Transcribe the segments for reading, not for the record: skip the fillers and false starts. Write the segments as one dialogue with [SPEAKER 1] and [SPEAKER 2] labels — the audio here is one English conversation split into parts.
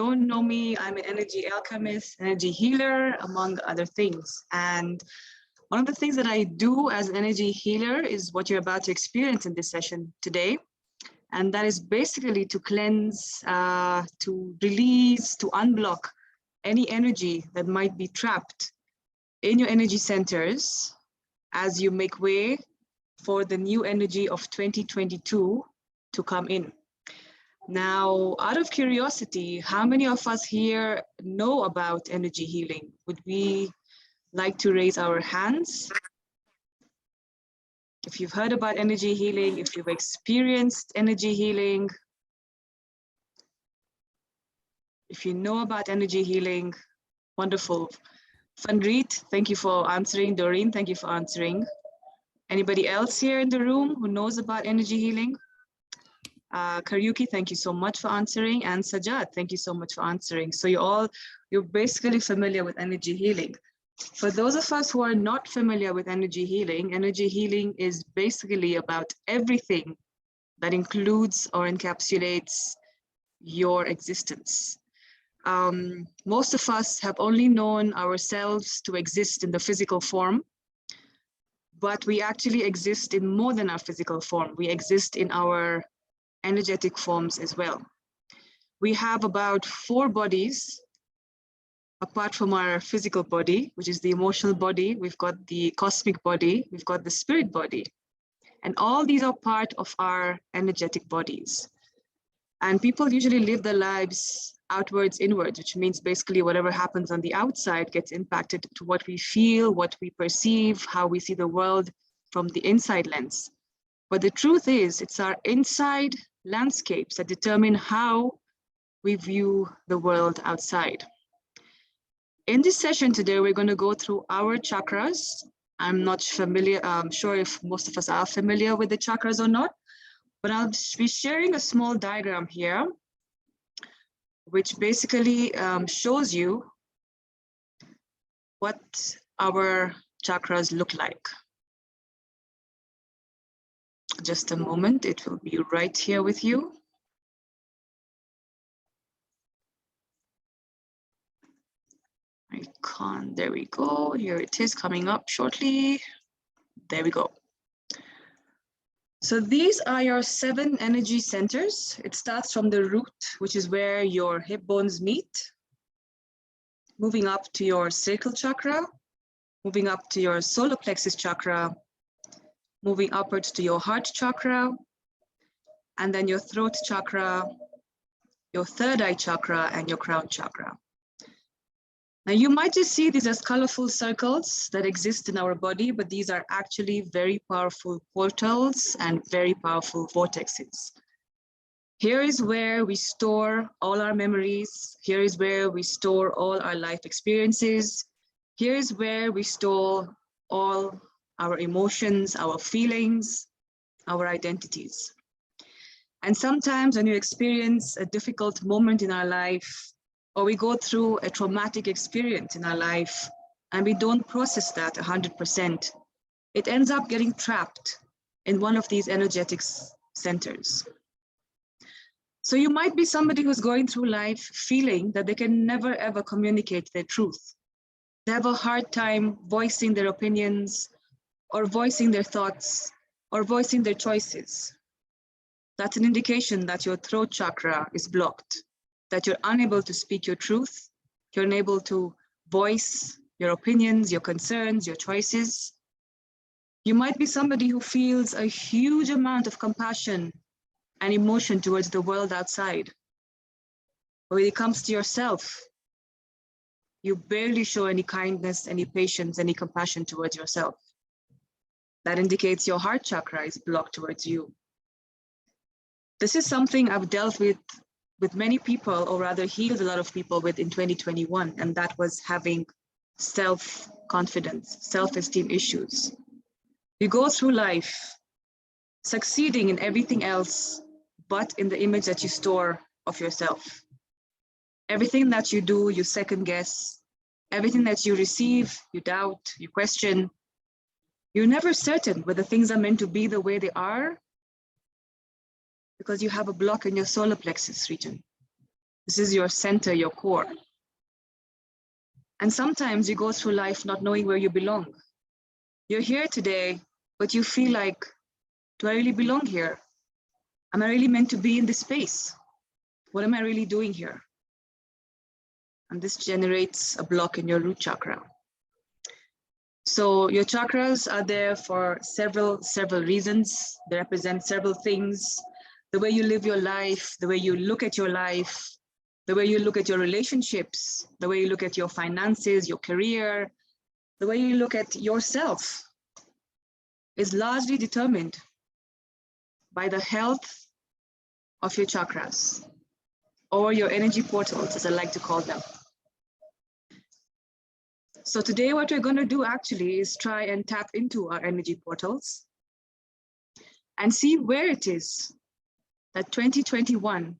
[SPEAKER 1] don't know me, I'm an energy alchemist, energy healer, among other things. And one of the things that I do as an energy healer is what you're about to experience in this session today. And that is basically to cleanse, to release, to unblock any energy that might be trapped in your energy centers as you make way for the new energy of 2022 to come in. Now, out of curiosity, how many of us here know about energy healing? Would we like to raise our hands? If you've heard about energy healing, if you've experienced energy healing, if you know about energy healing, wonderful. Fanreet, thank you for answering. Doreen, thank you for answering. Anybody else here in the room who knows about energy healing? Karyuki, thank you so much for answering. And Sajad, thank you so much for answering. So you're basically familiar with energy healing. For those of us who are not familiar with energy healing is basically about everything that includes or encapsulates your existence. Most of us have only known ourselves to exist in the physical form, but we actually exist in more than our physical form. We exist in our energetic forms as well. We have about 4 bodies apart from our physical body, which is the emotional body. We've got the cosmic body, we've got the spirit body, and all these are part of our energetic bodies. And people usually live their lives outwards, inwards, which means basically whatever happens on the outside gets impacted to what we feel, what we perceive, how we see the world from the inside lens. But the truth is, it's our inside landscapes that determine how we view the world outside. In this session today, we're going to go through our chakras. I'm not sure if most of us are familiar with the chakras or not, but I'll be sharing a small diagram here, which basically shows you what our chakras look like. Just a moment, it will be right here with you. Icon, there we go. Here it is coming up shortly. There we go. So these are your 7 energy centers. It starts from the root, which is where your hip bones meet, moving up to your sacral chakra, moving up to your solar plexus chakra, moving upwards to your heart chakra, and then your throat chakra, your third eye chakra, and your crown chakra. Now you might just see these as colorful circles that exist in our body, but these are actually very powerful portals and very powerful vortexes. Here is where we store all our memories. Here is where we store all our life experiences. Here is where we store all our emotions, our feelings, our identities. And sometimes when you experience a difficult moment in our life, or we go through a traumatic experience in our life and we don't process that 100%, it ends up getting trapped in one of these energetic centers. So you might be somebody who's going through life feeling that they can never ever communicate their truth. They have a hard time voicing their opinions or voicing their thoughts or voicing their choices. That's an indication that your throat chakra is blocked, that you're unable to speak your truth, you're unable to voice your opinions, your concerns, your choices. You might be somebody who feels a huge amount of compassion and emotion towards the world outside. But when it comes to yourself, you barely show any kindness, any patience, any compassion towards yourself. That indicates your heart chakra is blocked towards you. This is something I've dealt with many people, or rather healed a lot of people with in 2021, and that was having self-confidence, self-esteem issues. You go through life succeeding in everything else, but in the image that you store of yourself. Everything that you do, you second guess. Everything that you receive, you doubt, you question. You're never certain whether things are meant to be the way they are, because you have a block in your solar plexus region. This is your center, your core. And sometimes you go through life not knowing where you belong. You're here today, but you feel like, do I really belong here? Am I really meant to be in this space? What am I really doing here? And this generates a block in your root chakra. So your chakras are there for several reasons. They represent several things. The way you live your life, the way you look at your life, the way you look at your relationships, the way you look at your finances, your career, the way you look at yourself is largely determined by the health of your chakras, or your energy portals, as I like to call them. So today what we're going to do actually is try and tap into our energy portals and see where it is that 2021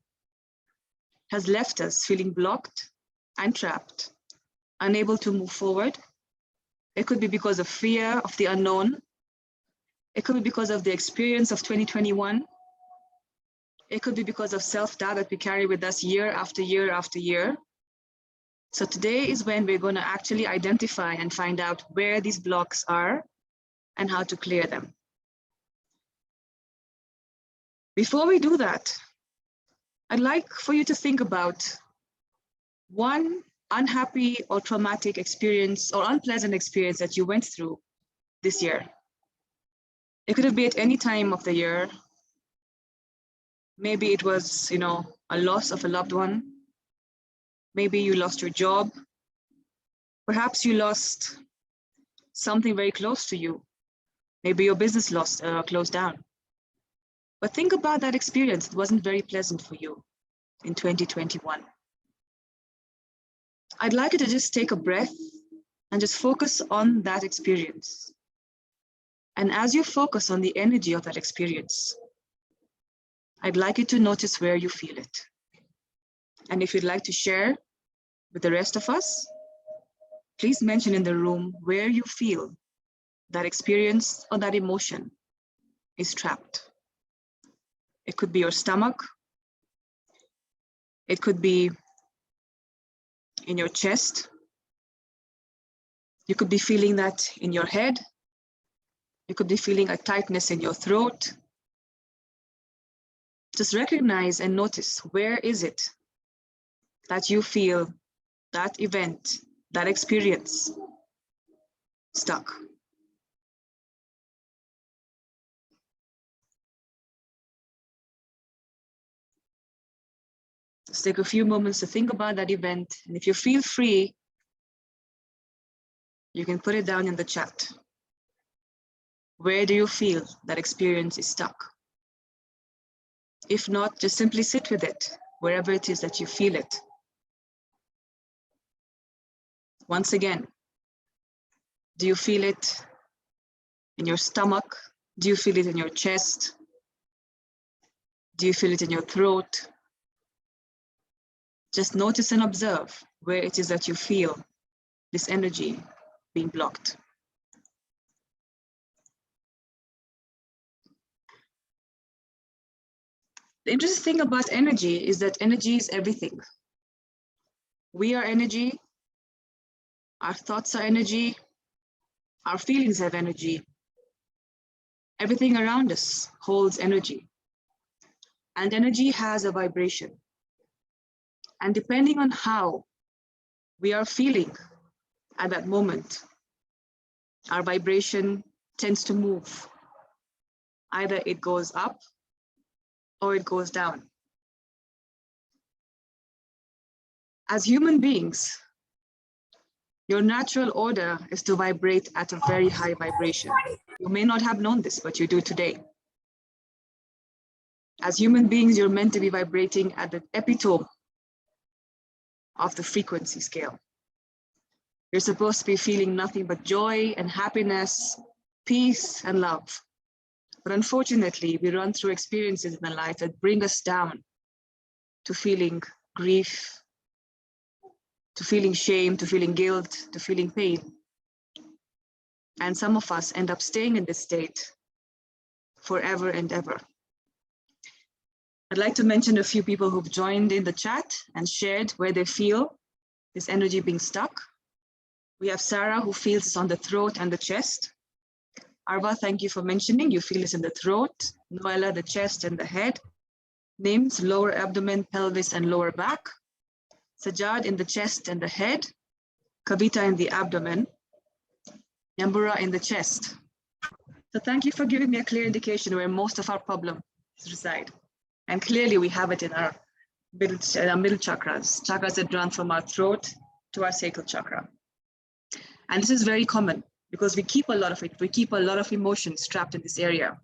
[SPEAKER 1] has left us feeling blocked and trapped, unable to move forward. It could be because of fear of the unknown. It could be because of the experience of 2021. It could be because of self-doubt that we carry with us year after year after year. So today is when we're going to actually identify and find out where these blocks are and how to clear them. Before we do that, I'd like for you to think about one unhappy or traumatic experience or unpleasant experience that you went through this year. It could have been at any time of the year. Maybe it was, a loss of a loved one. Maybe you lost your job. Perhaps you lost something very close to you. Maybe your business closed down. But think about that experience. It wasn't very pleasant for you in 2021. I'd like you to just take a breath and just focus on that experience. And as you focus on the energy of that experience, I'd like you to notice where you feel it. And if you'd like to share with the rest of us, please mention in the room where you feel that experience or that emotion is trapped. It could be your stomach. It could be in your chest. You could be feeling that in your head. You could be feeling a tightness in your throat. Just recognize and notice, where is it that you feel that event, that experience stuck? Just take a few moments to think about that event. And if you feel free, you can put it down in the chat. Where do you feel that experience is stuck? If not, just simply sit with it, wherever it is that you feel it. Once again, do you feel it in your stomach? Do you feel it in your chest? Do you feel it in your throat? Just notice and observe where it is that you feel this energy being blocked. The interesting thing about energy is that energy is everything. We are energy. Our thoughts are energy. Our feelings have energy. Everything around us holds energy. And energy has a vibration. And depending on how we are feeling at that moment, our vibration tends to move. Either it goes up or it goes down. As human beings, your natural order is to vibrate at a very high vibration. You may not have known this, but you do today. As human beings, you're meant to be vibrating at the epitome of the frequency scale. You're supposed to be feeling nothing but joy and happiness, peace and love. But unfortunately, we run through experiences in our life that bring us down to feeling grief, to feeling shame, to feeling guilt, to feeling pain. And some of us end up staying in this state forever and ever. I'd like to mention a few people who've joined in the chat and shared where they feel this energy being stuck. We have Sarah, who feels it's on the throat and the chest. Arva, thank you for mentioning you feel it's in the throat. Noella, the chest and the head. Names, lower abdomen, pelvis, and lower back. Sajad in the chest and the head. Kavita in the abdomen. Nyambura in the chest. So thank you for giving me a clear indication where most of our problems reside. And clearly we have it in our middle chakras, chakras that run from our throat to our sacral chakra. And this is very common because we keep a lot of it. We keep a lot of emotions trapped in this area.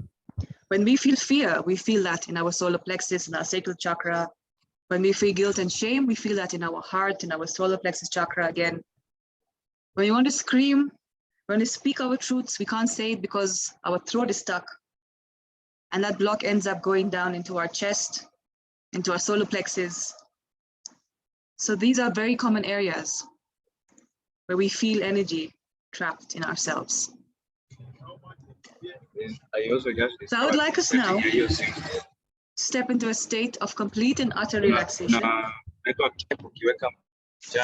[SPEAKER 1] When we feel fear, we feel that in our solar plexus, in our sacral chakra. When we feel guilt and shame, we feel that in our heart, in our solar plexus chakra again. When we want to scream, when we speak our truths, we can't say it because our throat is stuck. And that block ends up going down into our chest, into our solar plexus. So these are very common areas where we feel energy trapped in ourselves. So I would like us now to step into a state of complete and utter relaxation.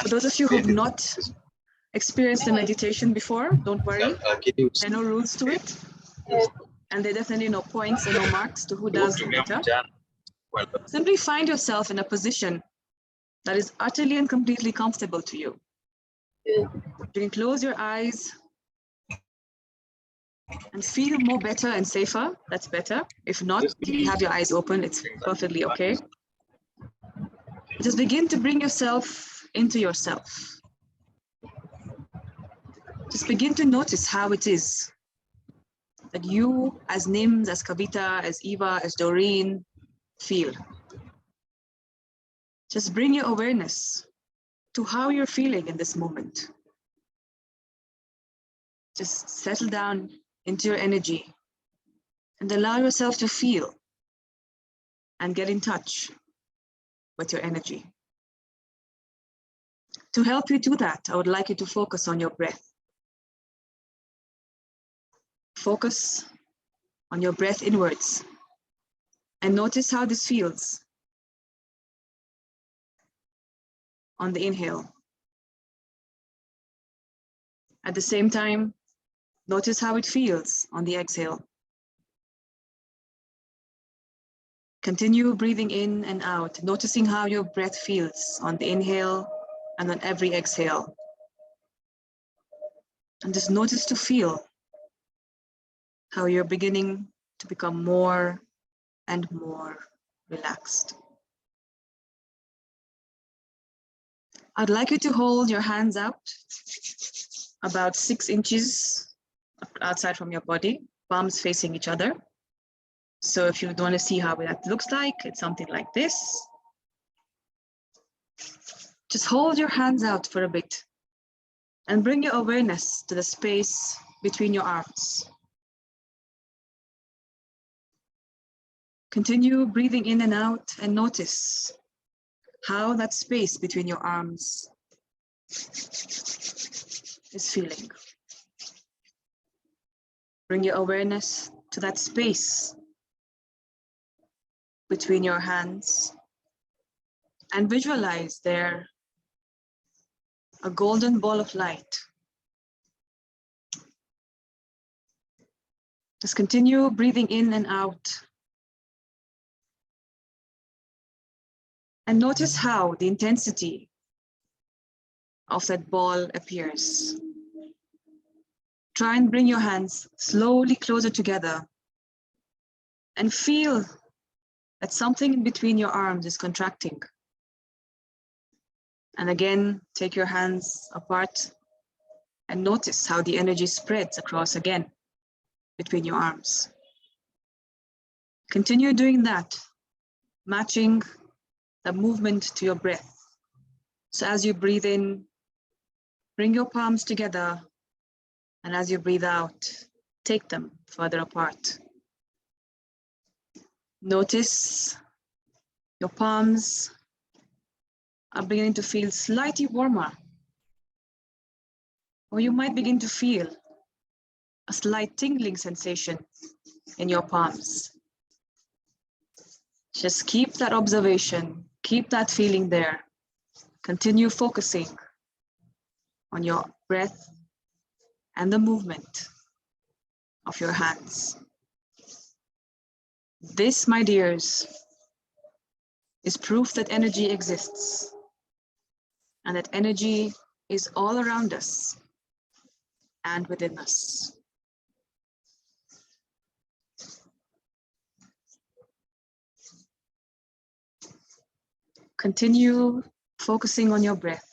[SPEAKER 1] For those of you who have not experienced the meditation before, don't worry, there are no rules to it. And there are definitely no points and no marks to who does better. Simply find yourself in a position that is utterly and completely comfortable to you. You can close your eyes and feel more better and safer. That's better. If not, if you have your eyes open, it's perfectly okay. Just begin to bring yourself into yourself. Just begin to notice how it is that you, as Nims, as Kavita, as Eva, as Doreen, feel. Just bring your awareness to how you're feeling in this moment. Just settle down into your energy and allow yourself to feel and get in touch with your energy. To help you do that, I would like you to focus on your breath. Focus on your breath inwards and notice how this feels on the inhale. At the same time, notice how it feels on the exhale. Continue breathing in and out, noticing how your breath feels on the inhale and on every exhale. And just notice to feel how you're beginning to become more and more relaxed. I'd like you to hold your hands out about 6 inches outside from your body, palms facing each other. So if you want to see how that looks like, it's something like this. Just hold your hands out for a bit and bring your awareness to the space between your arms. Continue breathing in and out and notice how that space between your arms is feeling. Bring your awareness to that space between your hands and visualize there a golden ball of light. Just continue breathing in and out. And notice how the intensity of that ball appears. Try and bring your hands slowly closer together and feel that something in between your arms is contracting. And again, take your hands apart and notice how the energy spreads across again between your arms. Continue doing that, matching the movement to your breath. So as you breathe in, bring your palms together, and as you breathe out, take them further apart. Notice your palms are beginning to feel slightly warmer, or you might begin to feel a slight tingling sensation in your palms. Just keep that observation, keep that feeling there. Continue focusing on your breath and the movement of your hands. This, my dears, is proof that energy exists and that energy is all around us and within us. Continue focusing on your breath.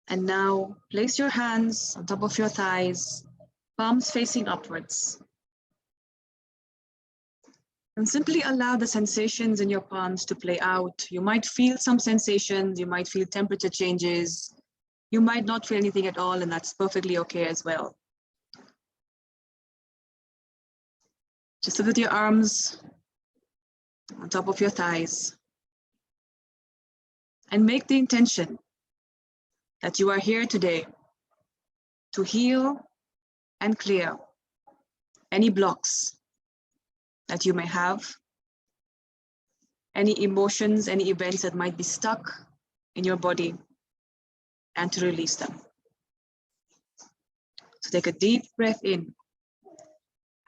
[SPEAKER 1] And now place your hands on top of your thighs, palms facing upwards. And simply allow the sensations in your palms to play out. You might feel some sensations, you might feel temperature changes, you might not feel anything at all, and that's perfectly okay as well. Just sit with your arms on top of your thighs and make the intention that you are here today to heal and clear any blocks that you may have, any emotions, any events that might be stuck in your body, and to release them. So take a deep breath in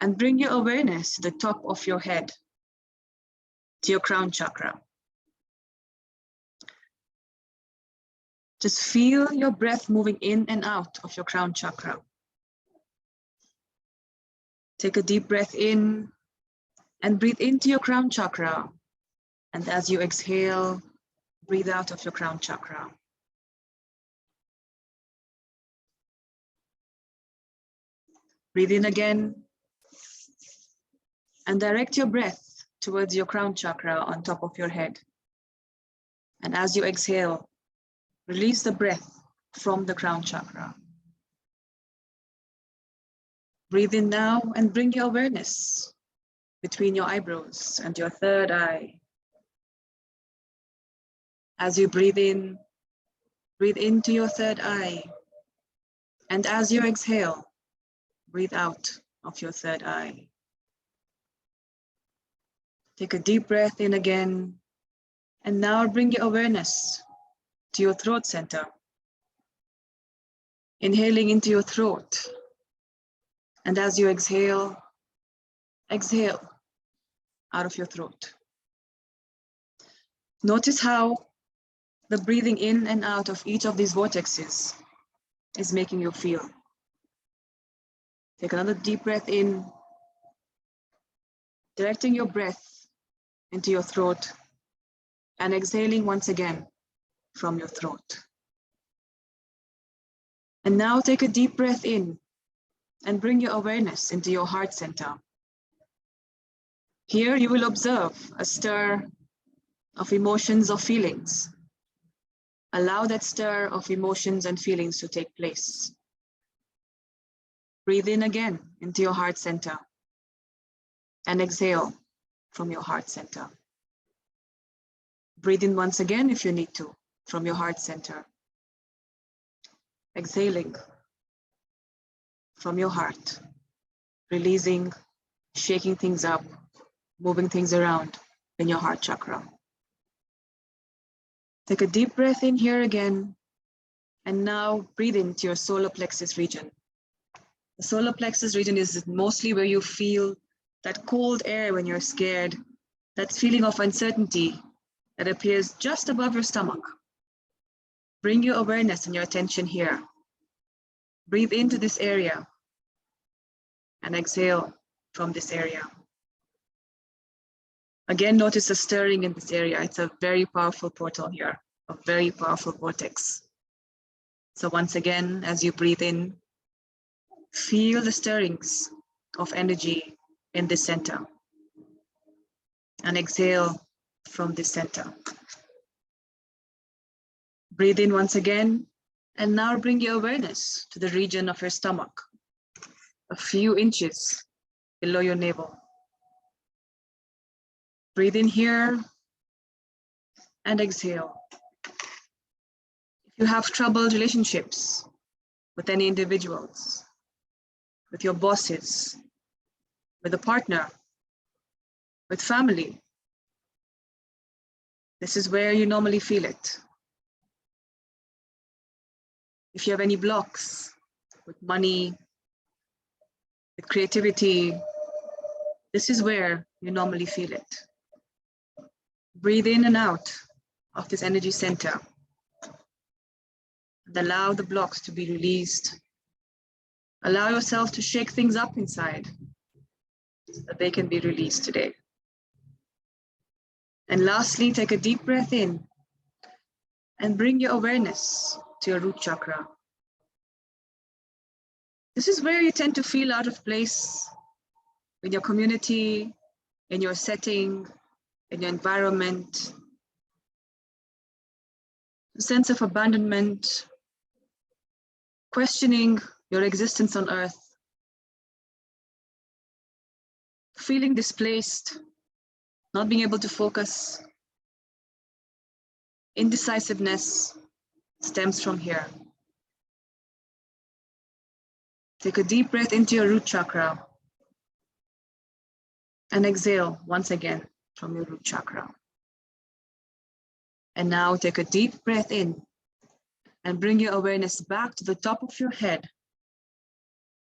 [SPEAKER 1] and bring your awareness to the top of your head, to your crown chakra. Just feel your breath moving in and out of your crown chakra. Take a deep breath in and breathe into your crown chakra. And as you exhale, breathe out of your crown chakra. Breathe in again and direct your breath towards your crown chakra on top of your head. And as you exhale, release the breath from the crown chakra. Breathe in now and bring your awareness between your eyebrows and your third eye. As you breathe into your third eye. And as you exhale, breathe out of your third eye. Take a deep breath in again. And now bring your awareness to your throat center. Inhaling into your throat. And as you exhale, exhale out of your throat. Notice how the breathing in and out of each of these vortexes is making you feel. Take another deep breath in, directing your breath into your throat and exhaling once again from your throat. And now take a deep breath in and bring your awareness into your heart center. Here you will observe a stir of emotions or feelings. Allow that stir of emotions and feelings to take place. Breathe in again into your heart center and exhale from your heart center. Breathe in once again if you need to from your heart center. Exhaling from your heart, releasing, shaking things up, moving things around in your heart chakra. Take a deep breath in here again, and now breathe into your solar plexus region. The solar plexus region is mostly where you feel that cold air when you're scared, that feeling of uncertainty that appears just above your stomach. Bring your awareness and your attention here. Breathe into this area and exhale from this area. Again, notice the stirring in this area. It's a very powerful portal here, a very powerful vortex. So once again, as you breathe in, feel the stirrings of energy in this center. And exhale from this center. Breathe in once again, and now bring your awareness to the region of your stomach, a few inches below your navel. Breathe in here and exhale. If you have troubled relationships with any individuals, with your bosses, with a partner, with family. This is where you normally feel it. If you have any blocks with money, with creativity, this is where you normally feel it. Breathe in and out of this energy center and allow the blocks to be released. Allow yourself to shake things up inside so that they can be released today. And lastly, take a deep breath in and bring your awareness to your root chakra. This is where you tend to feel out of place in your community, in your setting, in your environment. A sense of abandonment, questioning your existence on earth, feeling displaced, not being able to focus. Indecisiveness stems from here. Take a deep breath into your root chakra and exhale once again from your root chakra. And now take a deep breath in and bring your awareness back to the top of your head.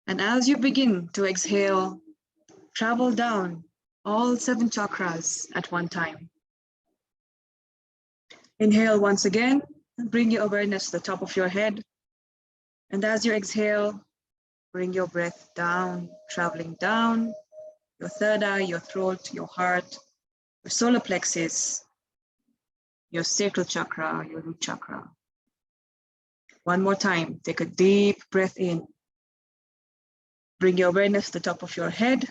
[SPEAKER 1] And as you begin to exhale, travel down all 7 chakras at one time. Inhale once again and bring your awareness to the top of your head. And as you exhale, bring your breath down, traveling down your third eye, your throat, your heart, your solar plexus, your sacral chakra, your root chakra. One more time, take a deep breath in. Bring your awareness to the top of your head.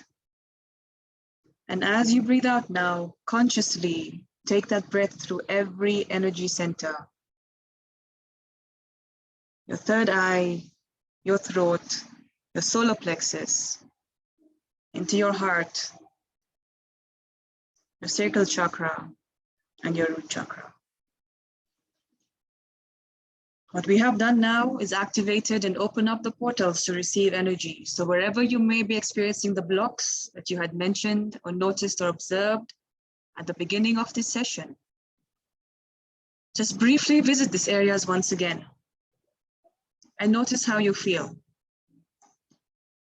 [SPEAKER 1] And as you breathe out now, consciously take that breath through every energy center. Your third eye, your throat, your solar plexus, into your heart, your sacral chakra, and your root chakra. What we have done now is activated and open up the portals to receive energy. So wherever you may be experiencing the blocks that you had mentioned or noticed or observed at the beginning of this session, just briefly visit these areas once again and notice how you feel.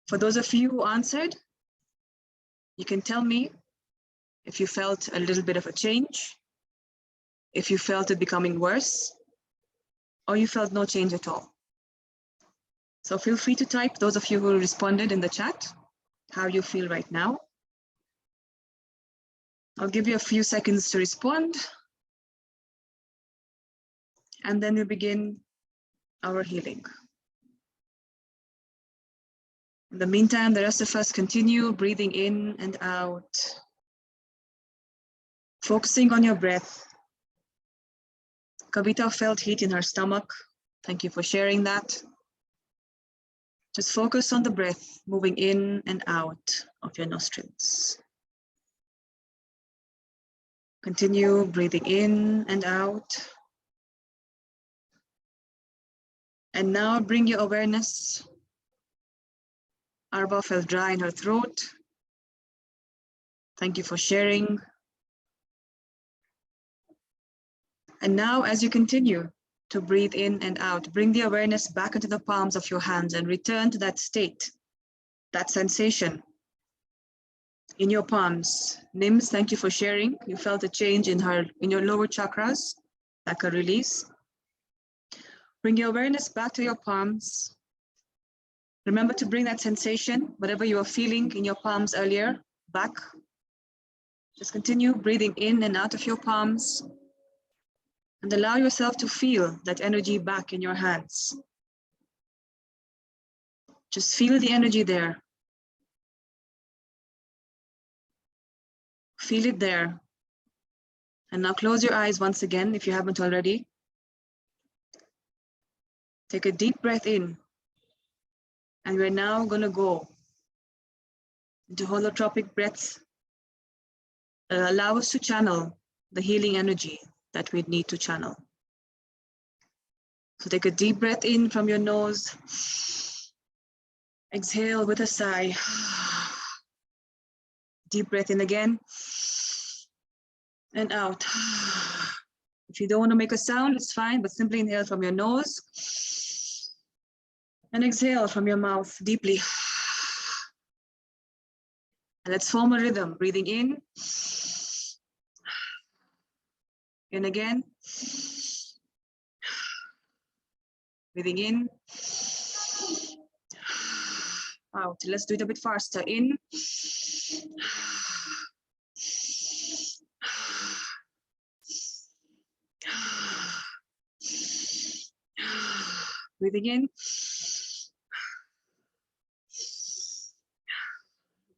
[SPEAKER 1] For those of you who answered, you can tell me if you felt a little bit of a change, if you felt it becoming worse, or you felt no change at all. So feel free to type, those of you who responded in the chat, how you feel right now. I'll give you a few seconds to respond. And then we begin our healing. In the meantime, the rest of us continue breathing in and out, focusing on your breath. Kavita felt heat in her stomach. Thank you for sharing that. Just focus on the breath moving in and out of your nostrils. Continue breathing in and out. And now bring your awareness. Arba felt dry in her throat. Thank you for sharing. And now as you continue to breathe in and out, bring the awareness back into the palms of your hands and return to that state, that sensation in your palms. Nims, thank you for sharing. You felt a change in your lower chakras, like a release. Bring your awareness back to your palms. Remember to bring that sensation, whatever you were feeling in your palms earlier, back. Just continue breathing in and out of your palms. And allow yourself to feel that energy back in your hands. Just feel the energy there. Feel it there. And now close your eyes once again if you haven't already. Take a deep breath in. And we're now going to go into holotropic breaths. Allow us to channel the healing energy that we need to channel. So take a deep breath in from your nose. Exhale with a sigh. Deep breath in again. and out. If you don't want to make a sound, it's fine, but simply inhale from your nose and exhale from your mouth deeply. And let's form a rhythm, breathing in again, breathing in, out. Let's do it a bit faster. In, breathing in,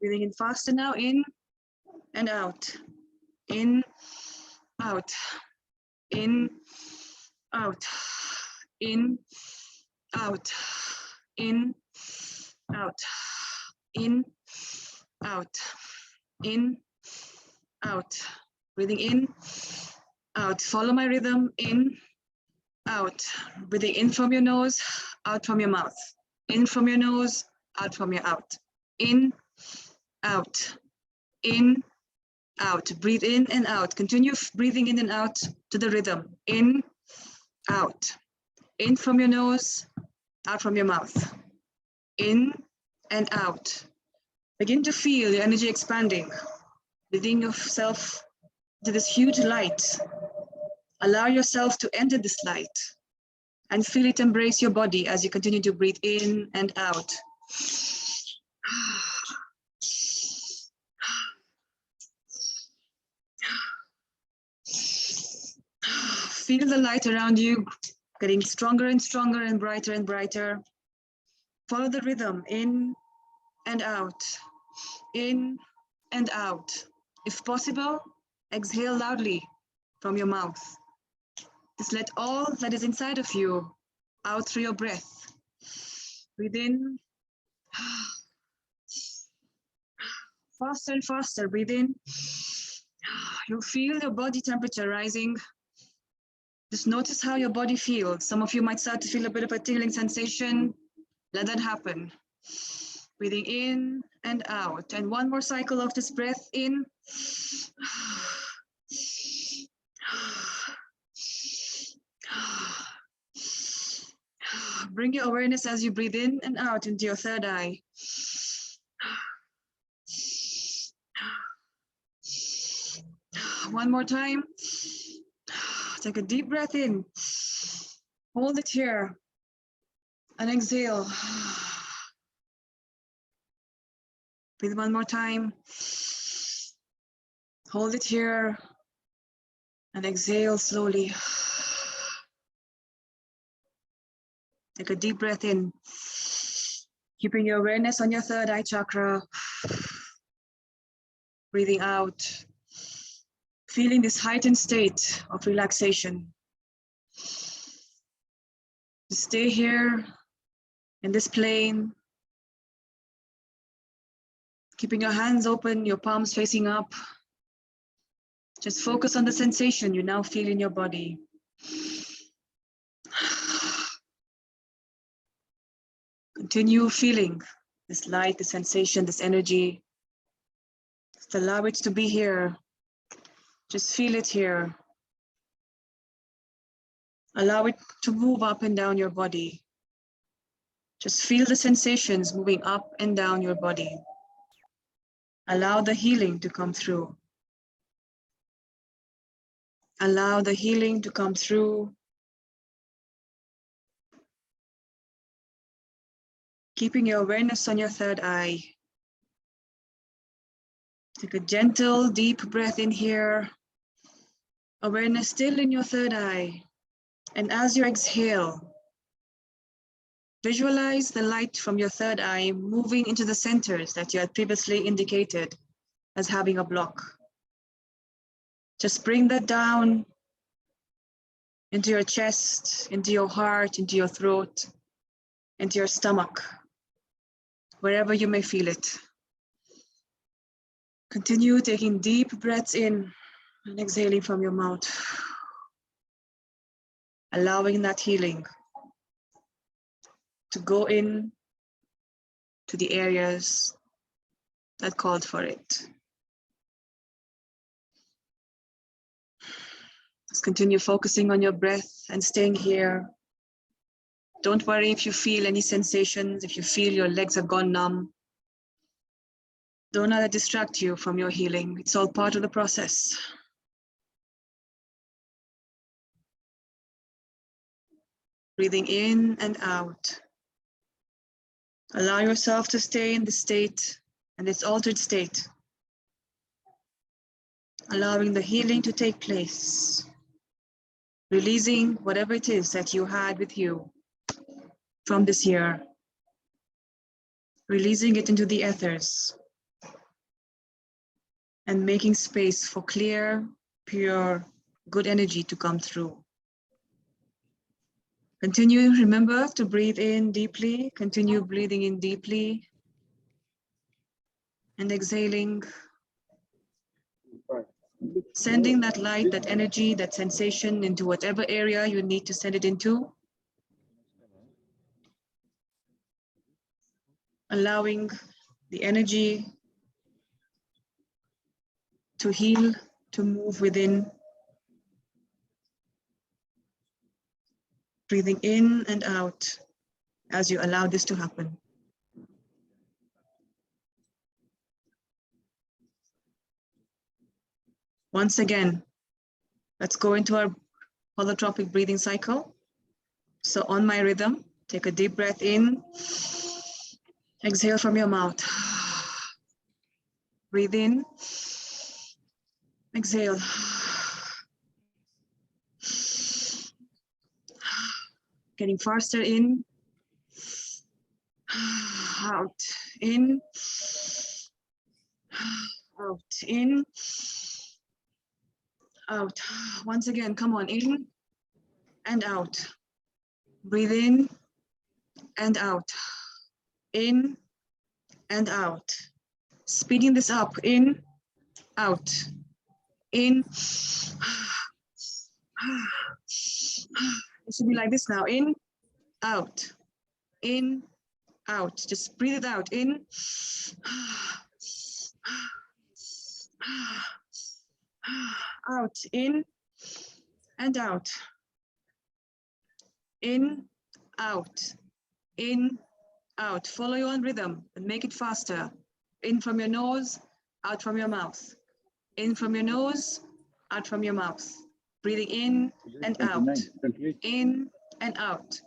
[SPEAKER 1] breathing in faster now. In and out, in, out, in, out, in, out, in, out, in, out, in, out. Breathing in, out. Follow my rhythm. In, out. Breathing in from your nose, out from your mouth. In from your nose, out from your out. In, out, in, out. Breathe in and out. Continue breathing in and out to the rhythm. In, out. In from your nose, out from your mouth. In and out. Begin to feel your energy expanding, leading yourself to this huge light. Allow yourself to enter this light and feel it embrace your body as you continue to breathe in and out. Feel the light around you getting stronger and stronger and brighter and brighter. Follow the rhythm, in and out, in and out. If possible, exhale loudly from your mouth. Just let all that is inside of you out through your breath. Breathe in. Faster and faster, breathe in. You'll feel your body temperature rising. Just notice how your body feels. Some of you might start to feel a bit of a tingling sensation. Let that happen. Breathing in and out. And one more cycle of this breath in. Bring your awareness as you breathe in and out into your third eye. One more time. Take a deep breath in. Hold it here. And exhale. Breathe one more time. Hold it here. And exhale slowly. Take a deep breath in. Keeping your awareness on your third eye chakra. Breathing out. Feeling this heightened state of relaxation. Stay here in this plane. Keeping your hands open, your palms facing up. Just focus on the sensation you now feel in your body. Continue feeling this light, this sensation, this energy. Just allow it to be here. Just feel it here. Allow it to move up and down your body. Just feel the sensations moving up and down your body. Allow the healing to come through. Allow the healing to come through. Keeping your awareness on your third eye. Take a gentle, deep breath in here. Awareness still in your third eye. And as you exhale, visualize the light from your third eye moving into the centers that you had previously indicated as having a block. Just bring that down into your chest, into your heart, into your throat, into your stomach, wherever you may feel it. Continue taking deep breaths in and exhaling from your mouth. Allowing that healing to go in to the areas that called for it. Just continue focusing on your breath and staying here. Don't worry if you feel any sensations, if you feel your legs have gone numb. Don't let it distract you from your healing. It's all part of the process. Breathing in and out. Allow yourself to stay in this state and this altered state. Allowing the healing to take place. Releasing whatever it is that you had with you from this year. Releasing it into the ethers. And making space for clear, pure, good energy to come through. Continue, remember to breathe in deeply. Continue breathing in deeply. And exhaling. Sending that light, that energy, that sensation into whatever area you need to send it into. Allowing the energy to heal, to move within. Breathing in and out as you allow this to happen. Once again, let's go into our holotropic breathing cycle. So on my rhythm, take a deep breath in, exhale from your mouth. Breathe in, exhale. Getting faster in, out, in, out, in, out. Once again, come on, in and out. Breathe in and out, in and out. Speeding this up, in, out, in. It should be like this now, in, out, just breathe it out, in, out, in, and out, in, out, in, out. Follow your own rhythm and make it faster. In from your nose, out from your mouth. In from your nose, out from your mouth. Breathing in and out, in and out,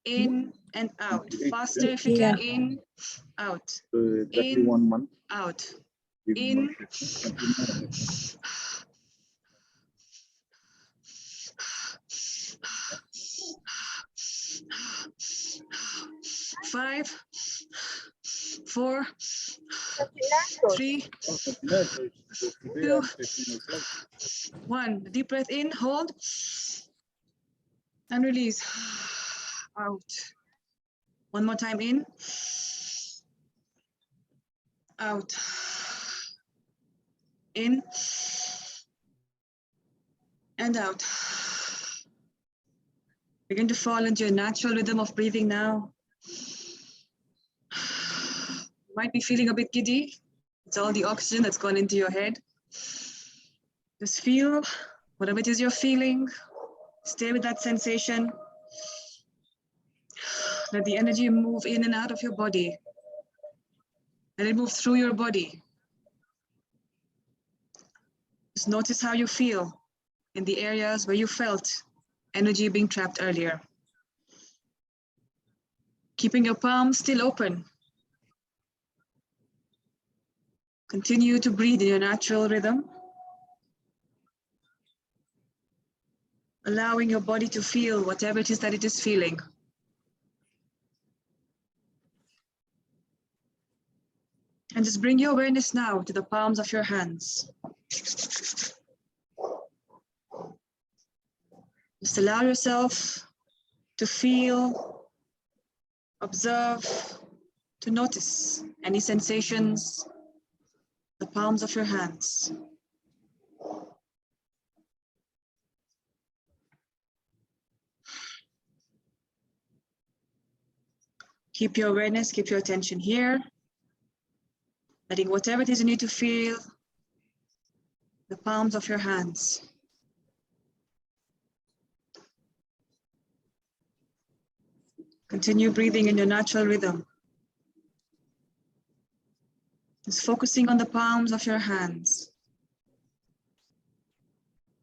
[SPEAKER 1] in and out. Faster if you can, in, out, in, out, in, 5, 4, 3, 2, 1. Deep breath in, hold, and release. Out. One more time, in, out, in, and out. Begin to fall into your natural rhythm of breathing now. You might be feeling a bit giddy. It's all the oxygen that's gone into your head. Just feel whatever it is you're feeling. Stay with that sensation. Let the energy move in and out of your body. Let it move through your body. Just notice how you feel in the areas where you felt energy being trapped earlier. Keeping your palms still open. Continue to breathe in your natural rhythm. Allowing your body to feel whatever it is that it is feeling. And just bring your awareness now to the palms of your hands. Just allow yourself to feel, observe, to notice any sensations, the palms of your hands. Keep your awareness, keep your attention here. Letting whatever it is you need to feel, the palms of your hands. Continue breathing in your natural rhythm. Just focusing on the palms of your hands.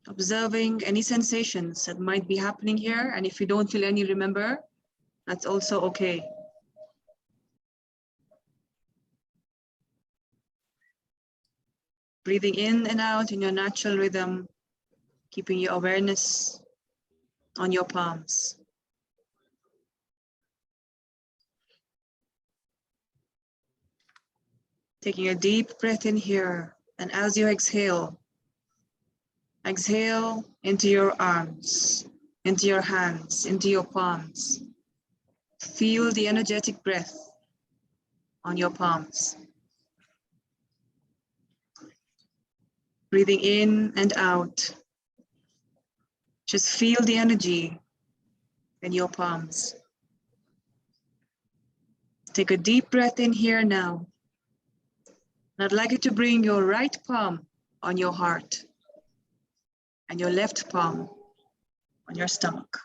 [SPEAKER 1] Observing any sensations that might be happening here. And if you don't feel any, remember, that's also okay. Breathing in and out in your natural rhythm, keeping your awareness on your palms. Taking a deep breath in here, and as you exhale, exhale into your arms, into your hands, into your palms. Feel the energetic breath on your palms. Breathing in and out. Just feel the energy in your palms. Take a deep breath in here now. And I'd like you to bring your right palm on your heart and your left palm on your stomach.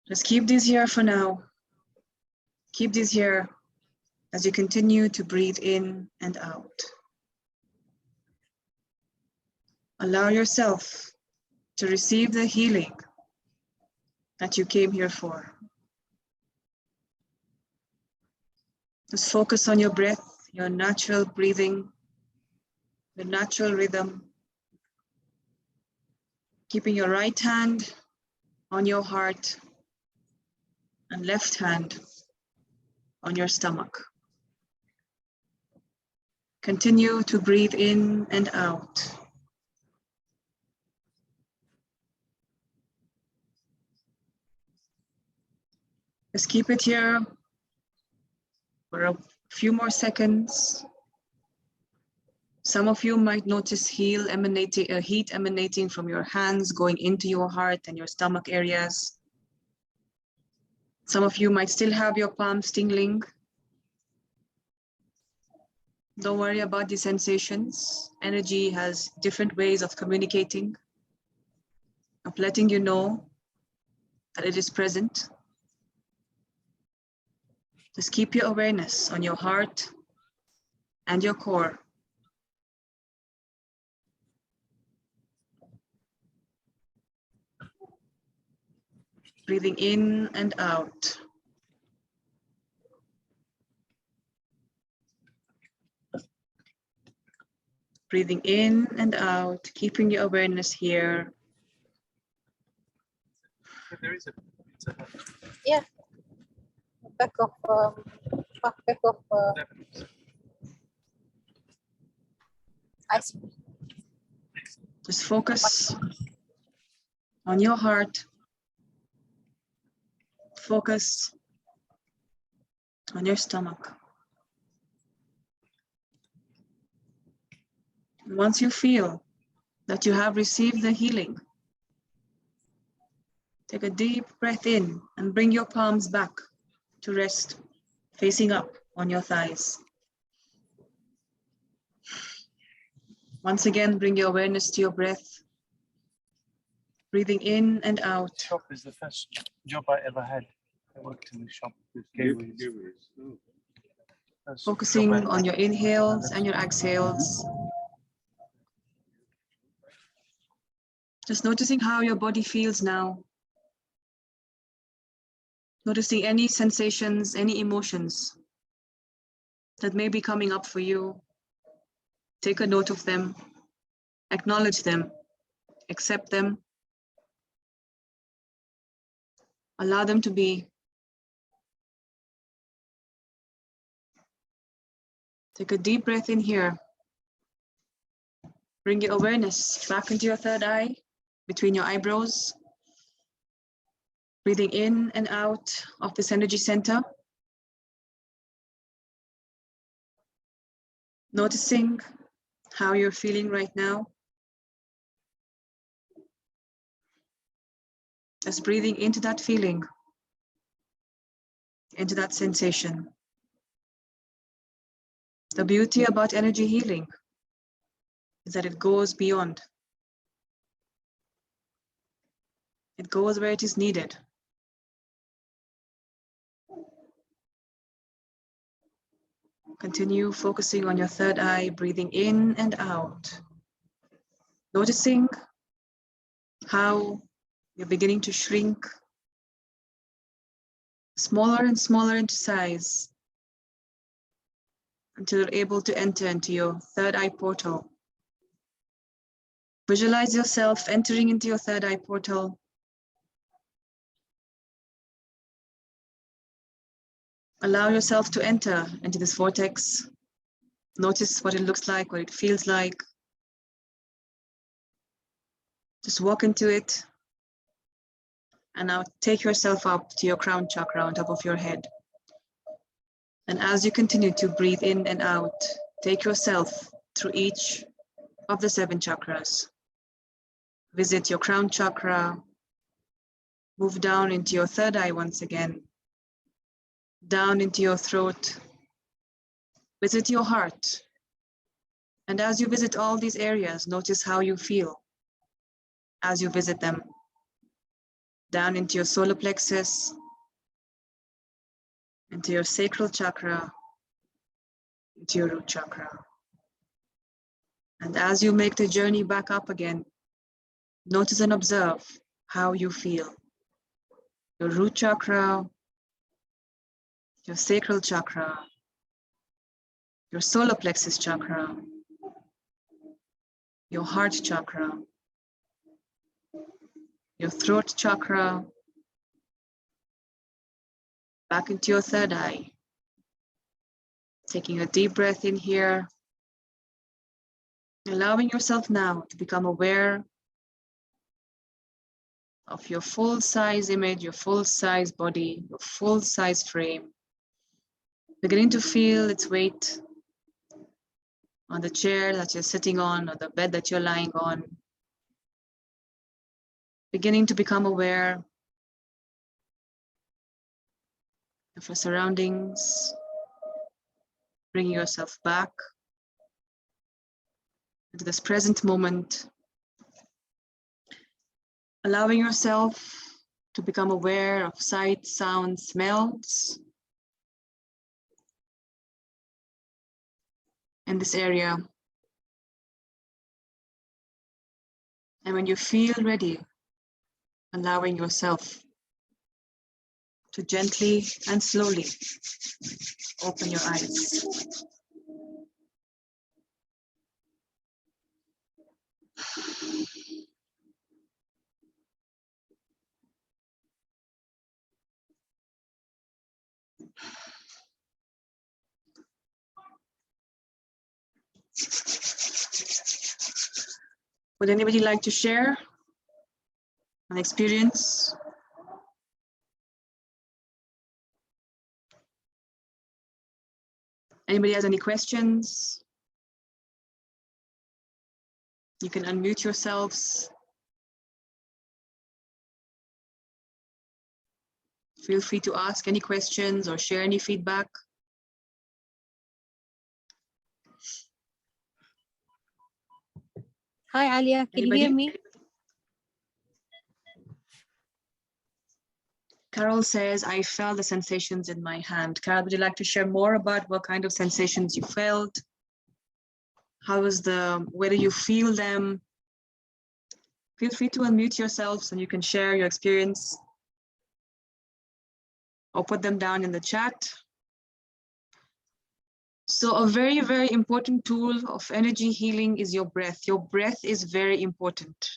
[SPEAKER 1] Just keep this here for now. Keep this here as you continue to breathe in and out. Allow yourself to receive the healing that you came here for. Just focus on your breath, your natural breathing, your natural rhythm. Keeping your right hand on your heart and left hand on your stomach. Continue to breathe in and out. Just keep it here for a few more seconds. Some of you might notice heat emanating from your hands, going into your heart and your stomach areas. Some of you might still have your palms tingling. Don't worry about the sensations. Energy has different ways of communicating, of letting you know that it is present. Just keep your awareness on your heart and your core. Breathing in and out. Breathing in and out, keeping your awareness here.
[SPEAKER 2] There is a
[SPEAKER 3] yeah, back of ice cream.
[SPEAKER 1] Just focus on your heart. Focus on your stomach. And once you feel that you have received the healing, take a deep breath in and bring your palms back to rest, facing up on your thighs. Once again, bring your awareness to your breath. Breathing in and out.
[SPEAKER 2] shop is the first job I ever had. I worked in the shop with gateways.
[SPEAKER 1] Focusing on your inhales and your exhales. Just noticing how your body feels now. Noticing any sensations, any emotions that may be coming up for you. Take a note of them, acknowledge them, accept them. Allow them to be. Take a deep breath in here. Bring your awareness back into your third eye, between your eyebrows. Breathing in and out of this energy center. Noticing how you're feeling right now. Just breathing into that feeling, into that sensation. The beauty about energy healing is that it goes beyond. It goes where it is needed. Continue focusing on your third eye, breathing in and out. Noticing how you're beginning to shrink smaller and smaller into size until you're able to enter into your third eye portal. Visualize yourself entering into your third eye portal. Allow yourself to enter into this vortex. Notice what it looks like, what it feels like. Just walk into it. And now take yourself up to your crown chakra on top of your head. And as you continue to breathe in and out, take yourself through each of the 7 chakras. Visit your crown chakra. Move down into your third eye once again. Down into your throat. Visit your heart. And as you visit all these areas, notice how you feel as you visit them. Down into your solar plexus, into your sacral chakra, into your root chakra. And as you make the journey back up again, notice and observe how you feel. Your root chakra, your sacral chakra, your solar plexus chakra, your heart chakra, your throat chakra, back into your third eye. Taking a deep breath in here, allowing yourself now to become aware of your full-size image, your full-size body, your full-size frame. Beginning to feel its weight on the chair that you're sitting on or the bed that you're lying on. Beginning to become aware of your surroundings, bringing yourself back into this present moment, allowing yourself to become aware of sight, sound, smells in this area. And when you feel ready, allowing yourself to gently and slowly open your eyes. Would anybody like to share an experience? Anybody has any questions? You can unmute yourselves. Feel free to ask any questions or share any feedback.
[SPEAKER 3] Hi, Alia. Can you hear me?
[SPEAKER 1] Carol says, I felt the sensations in my hand. Carol, would you like to share more about what kind of sensations you felt? How was whether you feel them? Feel free to unmute yourselves and you can share your experience or put them down in the chat. So a very, very important tool of energy healing is your breath. Your breath is very important.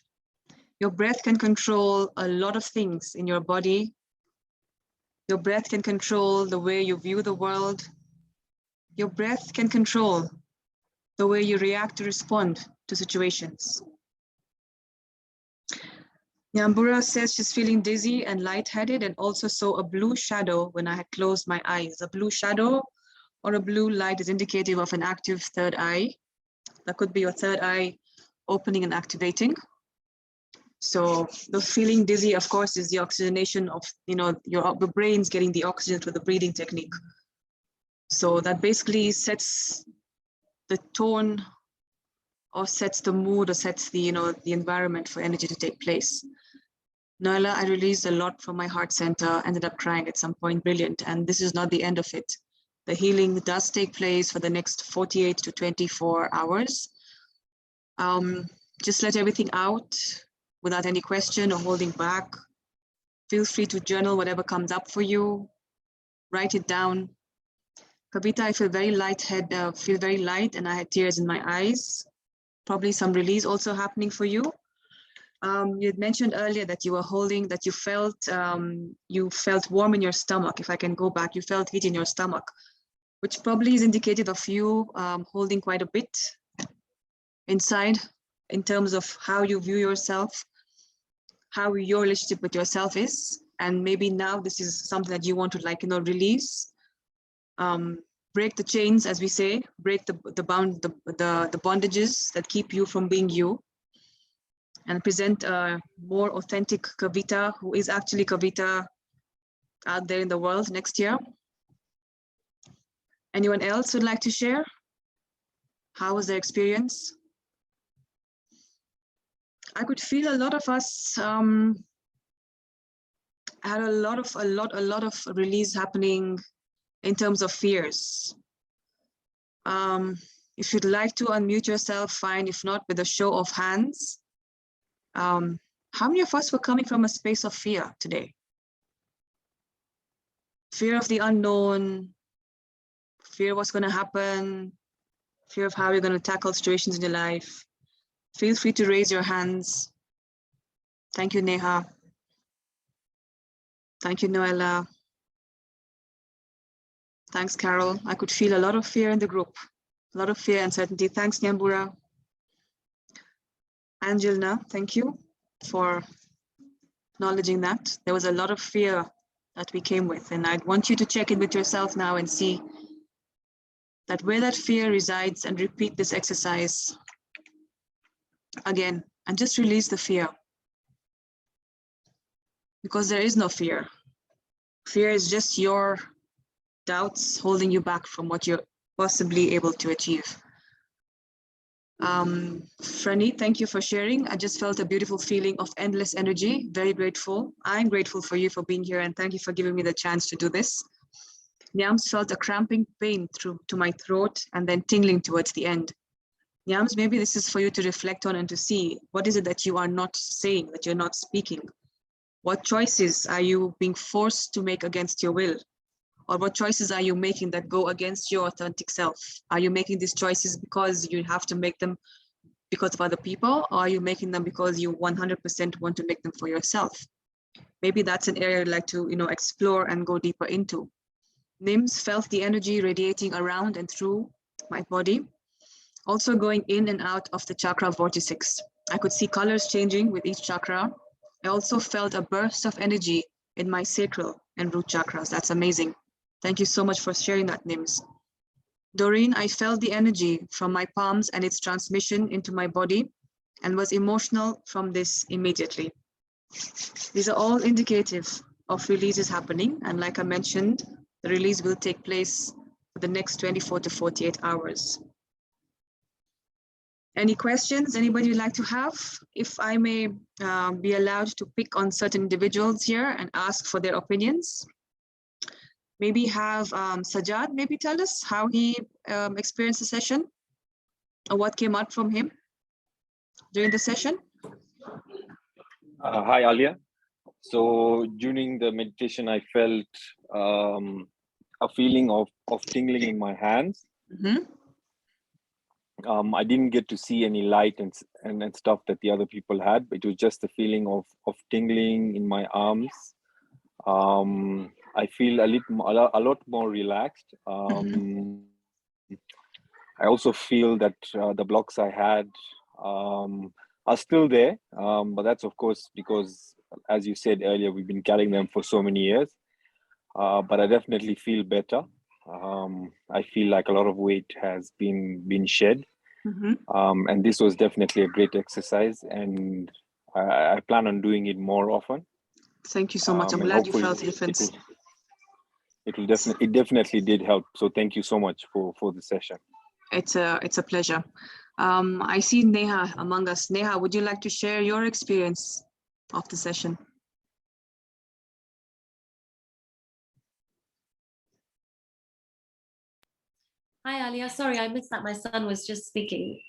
[SPEAKER 1] Your breath can control a lot of things in your body. Your breath can control the way you view the world. Your breath can control the way you react to respond to situations. Nyambura says she's feeling dizzy and lightheaded and also saw a blue shadow when I had closed my eyes. A blue shadow or a blue light is indicative of an active third eye. That could be your third eye opening and activating. So the feeling dizzy, of course, is the oxygenation of, the brain's getting the oxygen through the breathing technique. So that basically sets the tone or sets the mood or sets the, the environment for energy to take place. Noella, I released a lot from my heart center, ended up crying at some point, brilliant. And this is not the end of it. The healing does take place for the next 48 to 24 hours. Just let everything out without any question or holding back. Feel free to journal whatever comes up for you. Write it down. Kavita, I feel very feel very light, and I had tears in my eyes. Probably some release also happening for you. You had mentioned earlier that you were holding, that you felt warm in your stomach. If I can go back, you felt heat in your stomach, which probably is indicative of you holding quite a bit inside in terms of how you view yourself, how your relationship with yourself is. And maybe now this is something that you want to release, break the chains, as we say, break the bondages that keep you from being you, and present a more authentic Kavita, who is actually Kavita out there in the world next year. Anyone else would like to share? How was their experience? I could feel a lot of us had a lot of release happening in terms of fears. If you'd like to unmute yourself, fine. If not, with a show of hands. How many of us were coming from a space of fear today? Fear of the unknown, fear of what's going to happen, fear of how you're going to tackle situations in your life. Feel free to raise your hands. Thank you, Neha. Thank you, Noella. Thanks, Carol. I could feel a lot of fear in the group, a lot of fear and uncertainty. Thanks, Nyambura. Angelina, thank you for acknowledging that. There was a lot of fear that we came with, and I'd want you to check in with yourself now and see that where that fear resides, and repeat this exercise again, and just release the fear. Because there is no fear. Fear is just your doubts holding you back from what you're possibly able to achieve. Franny, thank you for sharing. I just felt a beautiful feeling of endless energy. Very grateful. I'm grateful for you for being here, and thank you for giving me the chance to do this. Nyams felt a cramping pain to my throat and then tingling towards the end. Nyams, maybe this is for you to reflect on and to see what is it that you are not saying, that you're not speaking. What choices are you being forced to make against your will? Or what choices are you making that go against your authentic self? Are you making these choices because you have to make them because of other people? Or are you making them because you 100% want to make them for yourself? Maybe that's an area I'd like to explore and go deeper into. Nims felt the energy radiating around and through my body, also going in and out of the chakra vortices. I could see colors changing with each chakra. I also felt a burst of energy in my sacral and root chakras. That's amazing. Thank you so much for sharing that, Nims. Doreen, I felt the energy from my palms and its transmission into my body, and was emotional from this immediately. These are all indicative of releases happening. And like I mentioned, the release will take place for the next 24 to 48 hours. Any questions anybody would like to have? If I may be allowed to pick on certain individuals here and ask for their opinions. Maybe have Sajjad maybe tell us how he experienced the session, or what came out from him during the session.
[SPEAKER 4] Hi, Alia. So during the meditation, I felt a feeling of tingling in my hands.
[SPEAKER 1] Mm-hmm.
[SPEAKER 4] I didn't get to see any light and stuff that the other people had, but it was just a feeling of tingling in my arms. I feel a lot more relaxed. I also feel that the blocks I had are still there, but that's of course because, as you said earlier, we've been carrying them for so many years. But I definitely feel better. I feel like a lot of weight has been shed.
[SPEAKER 1] Mm-hmm.
[SPEAKER 4] And this was definitely a great exercise, and I plan on doing it more often.
[SPEAKER 1] Thank you so much. I'm glad you felt the difference.
[SPEAKER 4] It definitely did help. So thank you so much for the session.
[SPEAKER 1] It's a pleasure. I see Neha among us. Neha, would you like to share your experience of the session?
[SPEAKER 5] Hi, Alia. Sorry, I missed that. My son was just speaking.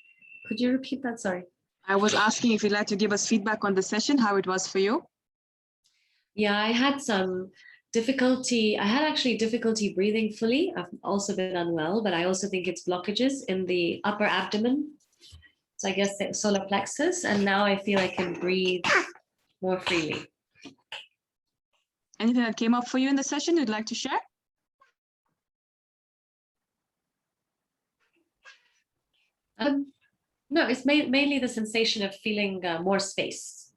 [SPEAKER 5] Could you repeat that? Sorry.
[SPEAKER 1] I was asking if you'd like to give us feedback on the session, how it was for you.
[SPEAKER 5] Yeah, I had some difficulty. I had actually difficulty breathing fully. I've also been unwell, but I also think it's blockages in the upper abdomen. So I guess the solar plexus. And now I feel I can breathe more freely.
[SPEAKER 1] Anything that came up for you in the session you'd like to share?
[SPEAKER 5] No, it's mainly the sensation of feeling more space.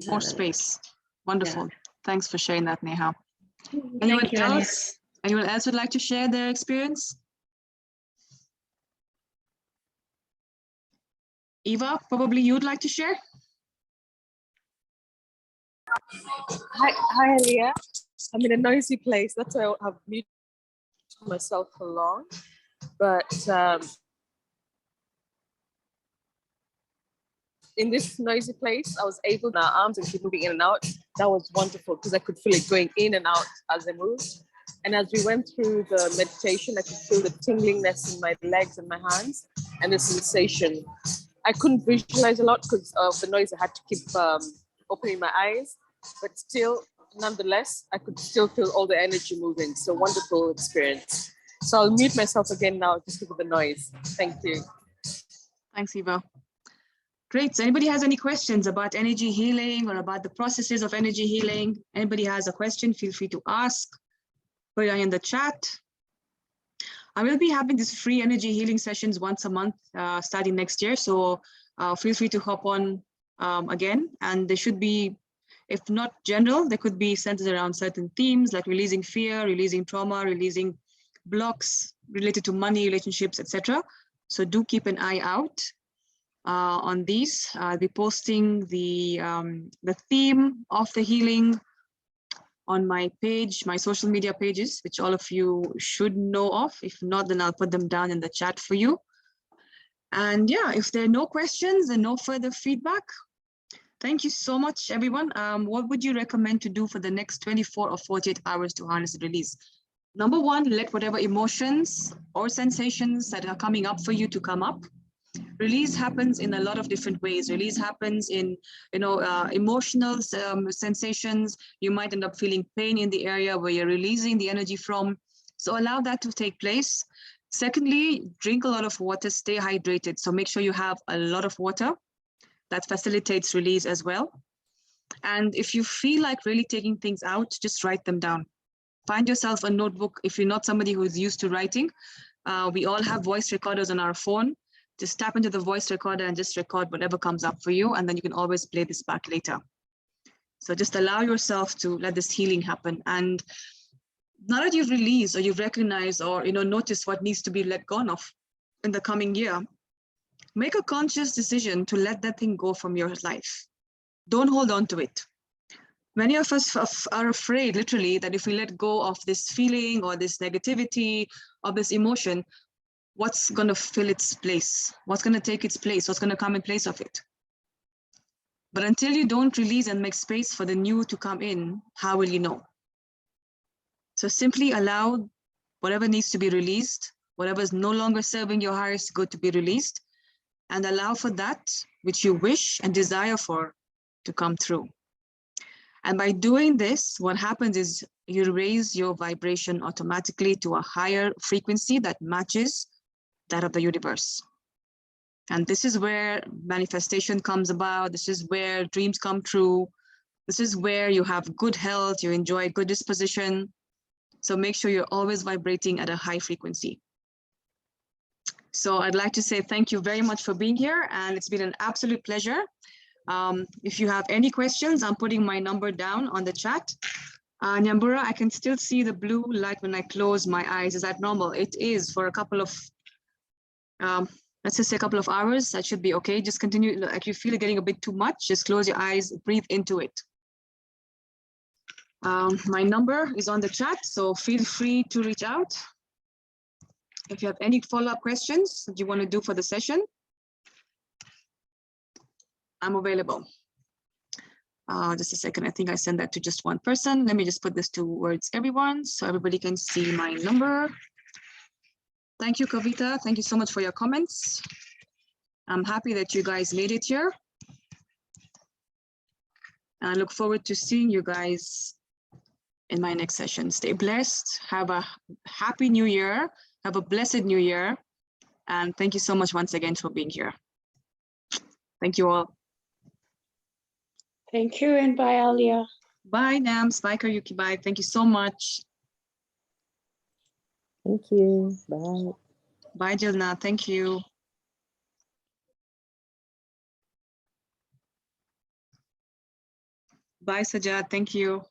[SPEAKER 1] More space. Wonderful.
[SPEAKER 5] Yeah.
[SPEAKER 1] Thanks for sharing that, Neha.
[SPEAKER 5] Thank you, Alia.
[SPEAKER 1] Anyone else would like to share their experience? Eva, probably you'd like to share?
[SPEAKER 6] Hi, Alia. I'm in a noisy place. That's why I've muted myself for long. But in this noisy place, I was able to my arms and keep moving in and out. That was wonderful because I could feel it going in and out as I moved. And as we went through the meditation, I could feel the tinglingness in my legs and my hands and the sensation. I couldn't visualize a lot because of the noise. I had to keep opening my eyes, but still, nonetheless, I could still feel all the energy moving. So wonderful experience. So I'll mute myself again now just because of the noise. Thank you.
[SPEAKER 1] Thanks, Eva. Great. So anybody has any questions about energy healing or about the processes of energy healing? Anybody has a question, feel free to ask. Put it in the chat. I will be having these free energy healing sessions once a month starting next year. So feel free to hop on again. And they should be, if not general, they could be centered around certain themes like releasing fear, releasing trauma, releasing blocks related to money, relationships, etc. So do keep an eye out on these. I'll be posting the theme of the healing on my page, my social media pages, which all of you should know of. If not, then I'll put them down in the chat for you. And yeah, if there are no questions and no further feedback, thank you so much, everyone. What would you recommend to do for the next 24 or 48 hours to harness the release? Number one, let whatever emotions or sensations that are coming up for you to come up. Release happens in a lot of different ways. Release happens in, emotional sensations. You might end up feeling pain in the area where you're releasing the energy from. So allow that to take place. Secondly, drink a lot of water, stay hydrated. So make sure you have a lot of water. That facilitates release as well. And if you feel like really taking things out, just write them down. Find yourself a notebook. If you're not somebody who's used to writing, we all have voice recorders on our phone. Just tap into the voice recorder and just record whatever comes up for you. And then you can always play this back later. So just allow yourself to let this healing happen. And now that you've released or you've recognized or noticed what needs to be let go of in the coming year, make a conscious decision to let that thing go from your life. Don't hold on to it. Many of us are afraid, literally, that if we let go of this feeling or this negativity or this emotion, what's going to fill its place? What's going to take its place? What's going to come in place of it? But until you don't release and make space for the new to come in, how will you know? So simply allow whatever needs to be released, whatever is no longer serving your highest good to be released, and allow for that which you wish and desire for to come through. And by doing this, what happens is you raise your vibration automatically to a higher frequency that matches that of the universe. And this is where manifestation comes about. This is where dreams come true. This is where you have good health, you enjoy good disposition. So make sure you're always vibrating at a high frequency. So I'd like to say thank you very much for being here, and it's been an absolute pleasure. If you have any questions, I'm putting my number down on the chat. Nyambura, I can still see the blue light when I close my eyes. Is that normal? It is for a couple of, let's just say a couple of hours. That should be okay. Just continue. Like you feel it getting a bit too much, just close your eyes, breathe into it. My number is on the chat, so feel free to reach out. If you have any follow-up questions that you want to do for the session, I'm available. Just a second, I think I sent that to just one person. Let me just put this towards everyone so everybody can see my number. Thank you, Kavita. Thank you so much for your comments. I'm happy that you guys made it here. And I look forward to seeing you guys in my next session. Stay blessed. Have a happy new year. Have a blessed new year. And thank you so much once again for being here. Thank you all.
[SPEAKER 7] Thank you and bye, Alia.
[SPEAKER 1] Bye, Nams. Bye, Karyuki. Bye. Thank you so much.
[SPEAKER 8] Thank you. Bye.
[SPEAKER 1] Bye, Jilna. Thank you. Bye, Sajad. Thank you.